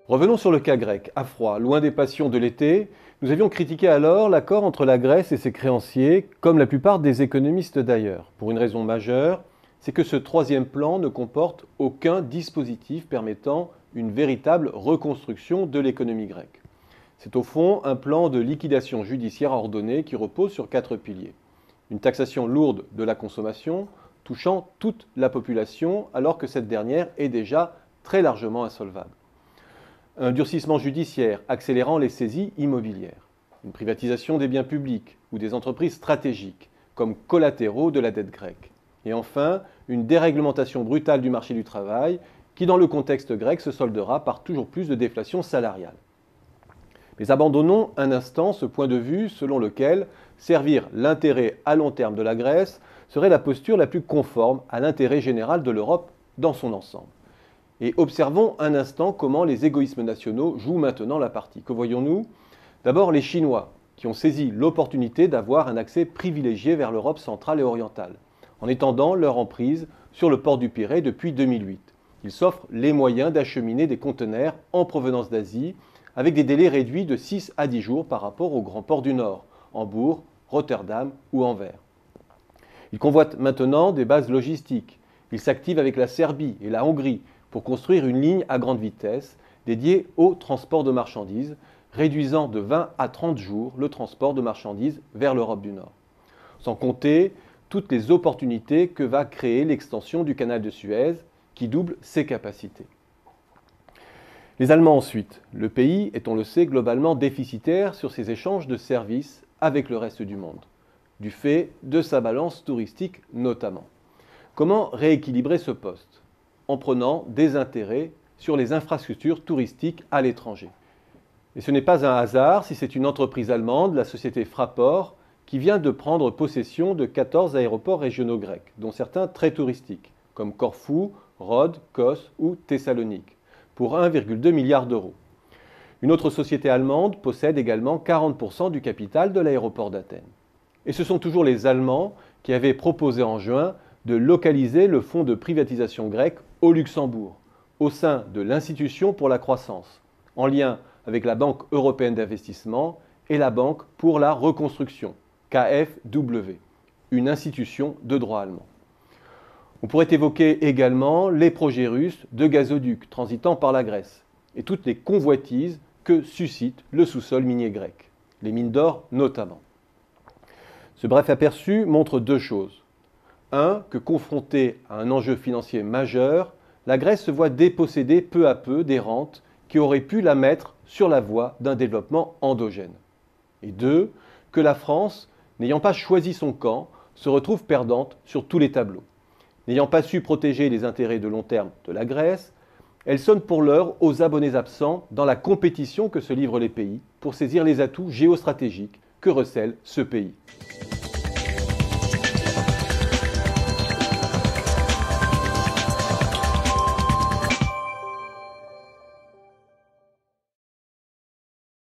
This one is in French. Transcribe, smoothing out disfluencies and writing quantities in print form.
Revenons sur le cas grec. À froid, loin des passions de l'été, nous avions critiqué alors l'accord entre la Grèce et ses créanciers, comme la plupart des économistes d'ailleurs, pour une raison majeure, c'est que ce troisième plan ne comporte aucun dispositif permettant une véritable reconstruction de l'économie grecque. C'est au fond un plan de liquidation judiciaire ordonnée qui repose sur 4 piliers. Une taxation lourde de la consommation, touchant toute la population alors que cette dernière est déjà très largement insolvable. Un durcissement judiciaire accélérant les saisies immobilières. Une privatisation des biens publics ou des entreprises stratégiques comme collatéraux de la dette grecque. Et enfin, une déréglementation brutale du marché du travail qui, dans le contexte grec, se soldera par toujours plus de déflation salariale. Mais abandonnons un instant ce point de vue selon lequel servir l'intérêt à long terme de la Grèce serait la posture la plus conforme à l'intérêt général de l'Europe dans son ensemble. Et observons un instant comment les égoïsmes nationaux jouent maintenant la partie. Que voyons-nous? D'abord les Chinois, qui ont saisi l'opportunité d'avoir un accès privilégié vers l'Europe centrale et orientale, en étendant leur emprise sur le port du Pirée depuis 2008. Ils s'offrent les moyens d'acheminer des conteneurs en provenance d'Asie, avec des délais réduits de 6 à 10 jours par rapport aux grands ports du Nord, Hambourg, Rotterdam ou Anvers. Ils convoitent maintenant des bases logistiques. Ils s'activent avec la Serbie et la Hongrie pour construire une ligne à grande vitesse dédiée au transport de marchandises, réduisant de 20 à 30 jours le transport de marchandises vers l'Europe du Nord. Sans compter toutes les opportunités que va créer l'extension du canal de Suez, qui double ses capacités. Les Allemands ensuite. Le pays est, on le sait, globalement déficitaire sur ses échanges de services avec le reste du monde, du fait de sa balance touristique notamment. Comment rééquilibrer ce poste? En prenant des intérêts sur les infrastructures touristiques à l'étranger. Et ce n'est pas un hasard si c'est une entreprise allemande, la société Fraport, qui vient de prendre possession de 14 aéroports régionaux grecs, dont certains très touristiques, comme Corfou, Rhodes, Kos ou Thessalonique, pour 1,2 milliard d'euros. Une autre société allemande possède également 40% du capital de l'aéroport d'Athènes. Et ce sont toujours les Allemands qui avaient proposé en juin de localiser le fonds de privatisation grec au Luxembourg, au sein de l'Institution pour la croissance, en lien avec la Banque européenne d'investissement et la Banque pour la reconstruction, KfW, une institution de droit allemand. On pourrait évoquer également les projets russes de gazoducs transitant par la Grèce et toutes les convoitises que suscite le sous-sol minier grec, les mines d'or notamment. Ce bref aperçu montre deux choses. Un, que confrontée à un enjeu financier majeur, la Grèce se voit déposséder peu à peu des rentes qui auraient pu la mettre sur la voie d'un développement endogène. Et deux, que la France, n'ayant pas choisi son camp, se retrouve perdante sur tous les tableaux. N'ayant pas su protéger les intérêts de long terme de la Grèce, elle sonne pour l'heure aux abonnés absents dans la compétition que se livrent les pays pour saisir les atouts géostratégiques que recèle ce pays.